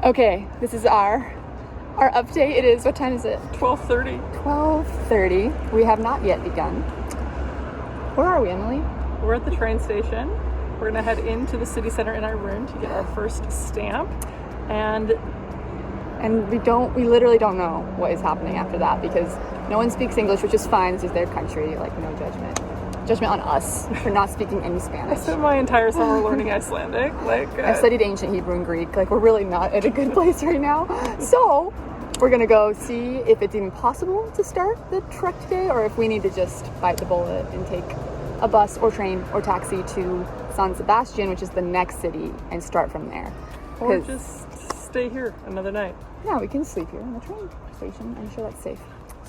Okay, this is our update. It is, what time is it? 12:30. 12:30. We have not yet begun. Where are we, Emily? We're at the train station. We're gonna head into the city center in our room to get our first stamp. And we literally don't know what is happening after that because no one speaks English, which is fine. This is their country, like no judgment. Judgment on us for not speaking any I Spanish. spent my entire summer learning Icelandic. I've studied ancient Hebrew and Greek. Like, we're really not at a good place right now. So we're gonna go see if it's even possible to start the trek today, or if we need to just bite the bullet and take a bus or train or taxi to San Sebastian, which is the next city, and start from there. Or just stay here another night. Yeah, we can sleep here in the train station. I'm sure that's safe.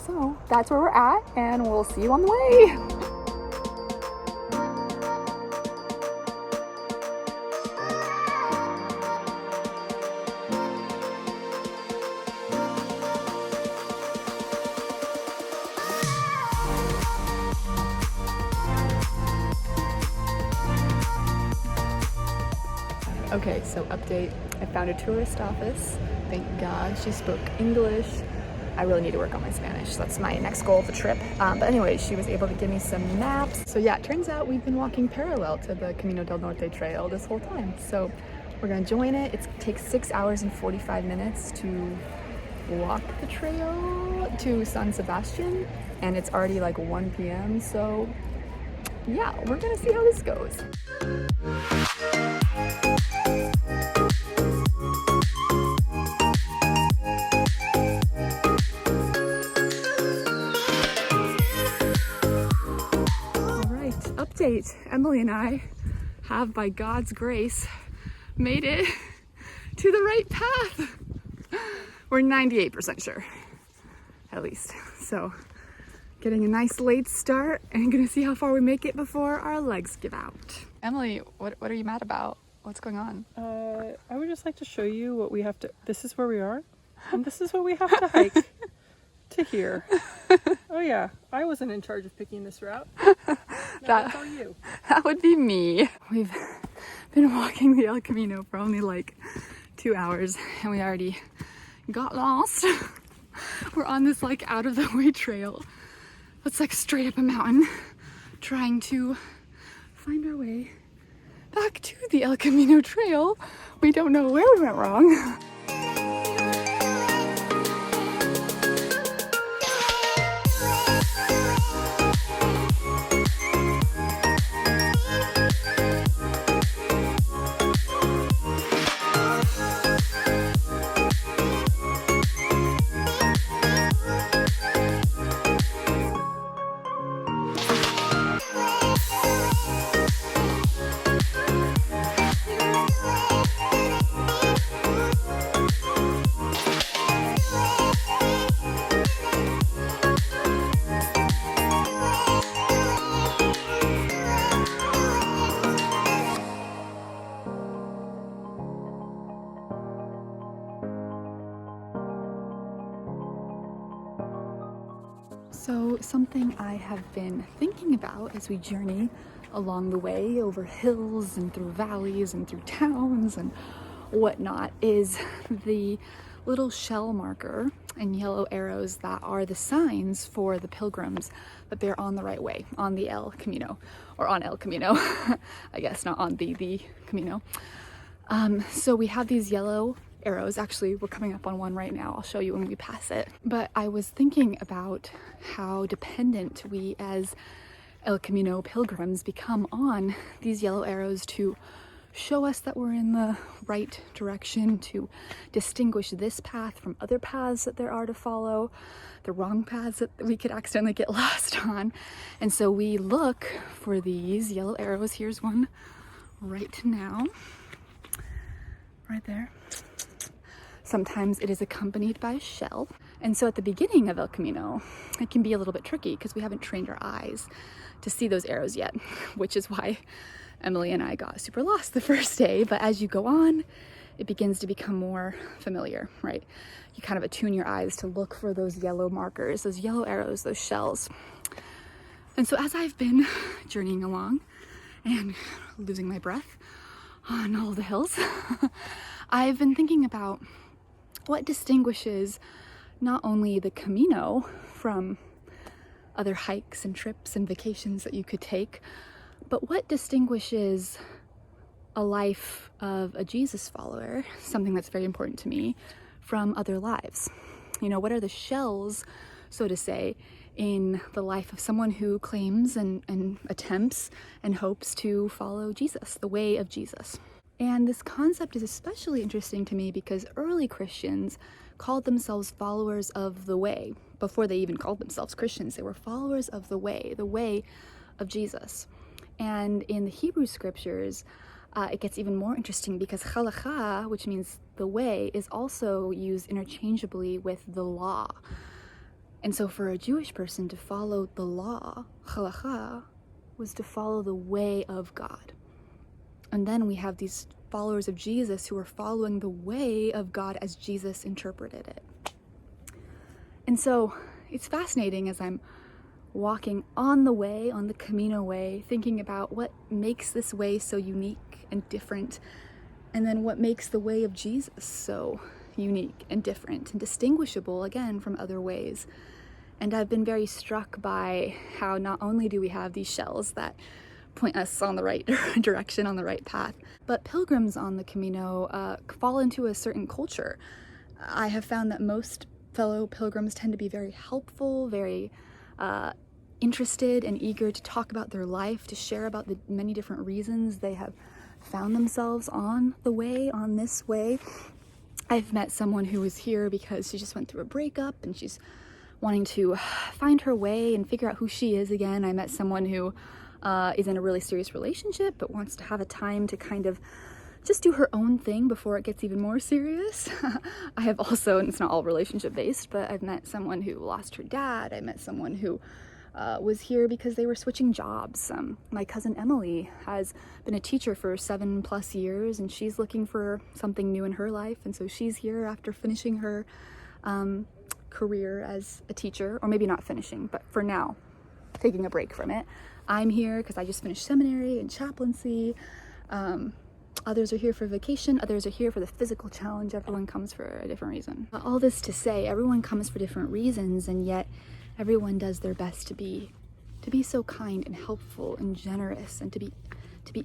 So that's where we're at, and we'll see you on the way. Okay, so update. I found a tourist office. Thank God she spoke English. I really need to work on my Spanish. So that's my next goal of the trip. But anyway, she was able to give me some maps. So yeah, it turns out we've been walking parallel to the Camino del Norte trail this whole time. So we're gonna join it. It takes 6 hours and 45 minutes to walk the trail to San Sebastian. And it's already like 1 p.m. So yeah, we're gonna see how this goes. Update. Emily and I have, by God's grace, made it to the right path. We're 98% sure, at least. So getting a nice late start and gonna see how far we make it before our legs give out. Emily, what are you mad about? What's going on? I would just like to show you what we have to, this is where we are, and this is what we have to hike to here. Oh yeah, I wasn't in charge of picking this route. That's all you. That would be me. We've been walking the El Camino for only like 2 hours and we already got lost. We're on this like out of the way trail that's like straight up a mountain, trying to find our way back to the El Camino trail. We don't know where we went wrong. So something I have been thinking about as we journey along the way over hills and through valleys and through towns and whatnot is the little shell marker and yellow arrows that are the signs for the pilgrims that they're on the right way, on the El Camino, or on El Camino, I guess, not on the Camino. So we have these yellow arrows. Actually, we're coming up on one right now. I'll show you when we pass it. But I was thinking about how dependent we as El Camino pilgrims become on these yellow arrows to show us that we're in the right direction, to distinguish this path from other paths that there are to follow, the wrong paths that we could accidentally get lost on. And so we look for these yellow arrows. Here's one right now, right there. Sometimes it is accompanied by a shell. And so at the beginning of El Camino, it can be a little bit tricky because we haven't trained our eyes to see those arrows yet, which is why Emily and I got super lost the first day. But as you go on, it begins to become more familiar, right? You kind of attune your eyes to look for those yellow markers, those yellow arrows, those shells. And so as I've been journeying along and losing my breath on all the hills, I've been thinking about what distinguishes not only the Camino from other hikes and trips and vacations that you could take, but what distinguishes a life of a Jesus follower, something that's very important to me, from other lives. You know, what are the shells, so to say, in the life of someone who claims and attempts and hopes to follow Jesus, the way of Jesus. And this concept is especially interesting to me because early Christians called themselves followers of the way. Before they even called themselves Christians, they were followers of the way of Jesus. And in the Hebrew scriptures, it gets even more interesting because halakha, which means the way, is also used interchangeably with the law. And so for a Jewish person to follow the law, halakha, was to follow the way of God. And then we have these followers of Jesus who are following the way of God as Jesus interpreted it. And so it's fascinating as I'm walking on the way, on the Camino way, thinking about what makes this way so unique and different, and then what makes the way of Jesus so unique and different and distinguishable, again, from other ways. And I've been very struck by how not only do we have these shells that point us on the right direction, on the right path, but pilgrims on the Camino fall into a certain culture. I have found that most fellow pilgrims tend to be very helpful, very interested and eager to talk about their life, to share about the many different reasons they have found themselves on the way, on this way. I've met someone who was here because she just went through a breakup and she's wanting to find her way and figure out who she is again. I met someone who is in a really serious relationship but wants to have a time to kind of just do her own thing before it gets even more serious. I have also, and it's not all relationship based, but I've met someone who lost her dad. I met someone who was here because they were switching jobs. My cousin Emily has been a teacher for 7+ years and she's looking for something new in her life, and so she's here after finishing her career as a teacher, or maybe not finishing, but for now taking a break from it. I'm here because I just finished seminary and chaplaincy. Others are here for vacation, others are here for the physical challenge. Everyone comes for a different reason. All this to say, everyone comes for different reasons, and yet everyone does their best to be so kind and helpful and generous, and to be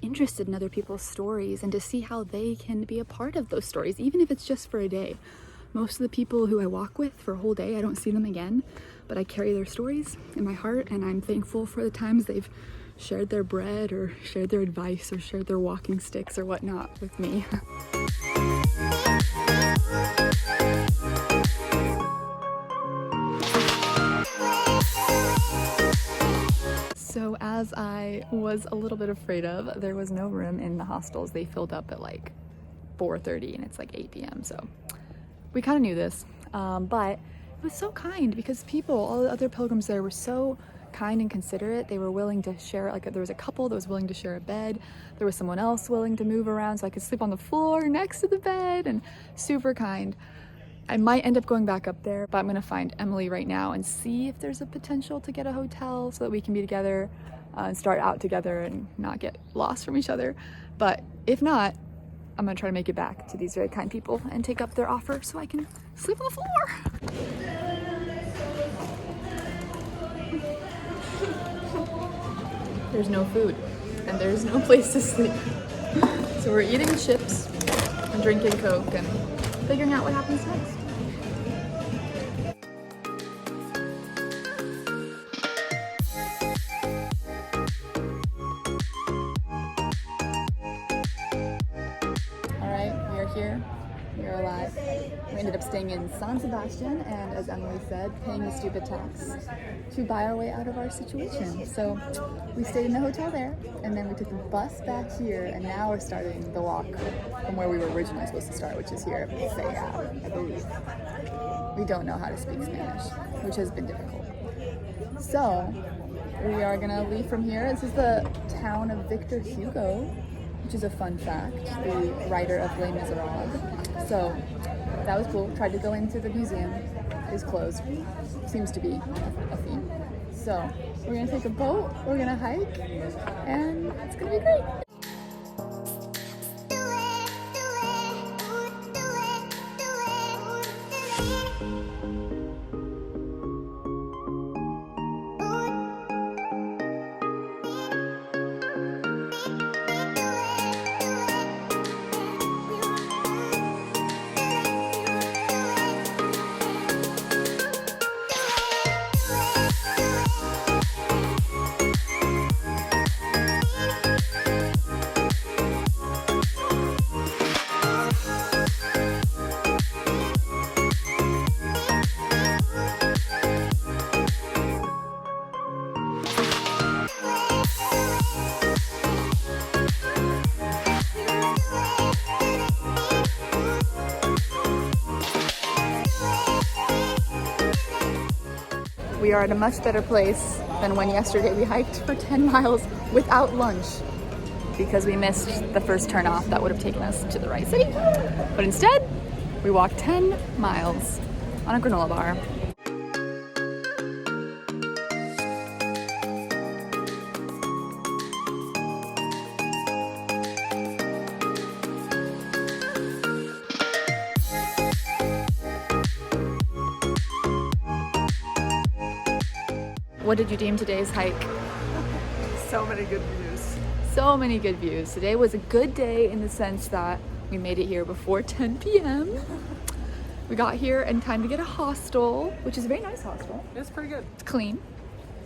interested in other people's stories and to see how they can be a part of those stories, even if it's just for a day. Most of the people who I walk with for a whole day, I don't see them again, but I carry their stories in my heart, and I'm thankful for the times they've shared their bread or shared their advice or shared their walking sticks or whatnot with me. So as I was a little bit afraid of, there was no room in the hostels. They filled up at like 4:30 and it's like 8 p.m. So we kind of knew this, but it was so kind because all the other pilgrims there were so kind and considerate. They were willing to share, like there was a couple that was willing to share a bed. There was someone else willing to move around so I could sleep on the floor next to the bed, and super kind. I might end up going back up there, but I'm gonna find Emily right now and see if there's a potential to get a hotel so that we can be together and start out together and not get lost from each other. But if not, I'm gonna try to make it back to these very kind people and take up their offer so I can sleep on the floor. There's no food and there's no place to sleep. So we're eating chips and drinking Coke and figuring out what happens next. All right, we are here. We are alive. We ended up staying in San Sebastian and, as Emily said, paying a stupid tax to buy our way out of our situation. So we stayed in the hotel there, and then we took the bus back here, and now we're starting the walk from where we were originally supposed to start, which is here at Saya, I believe. We don't know how to speak Spanish, which has been difficult. So we are gonna leave from here. This is the town of Victor Hugo, which is a fun fact, the writer of Les Miserables. So that was cool. Tried to go into the museum. It's closed. Seems to be a theme. So we're gonna take a boat, we're gonna hike, and it's gonna be great. We are at a much better place than when yesterday we hiked for 10 miles without lunch because we missed the first turnoff that would have taken us to the right city. But instead, we walked 10 miles on a granola bar. What did you deem today's hike? So many good views. So many good views. Today was a good day in the sense that we made it here before 10 p.m. We got here in time to get a hostel, which is a very nice hostel. It's pretty good. It's clean.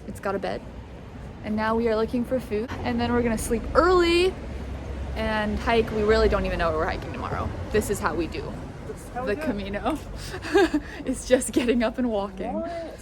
It's got a bed. And now we are looking for food. And then we're gonna sleep early and hike. We really don't even know where we're hiking tomorrow. This is how we do the Camino. It's just getting up and walking. What?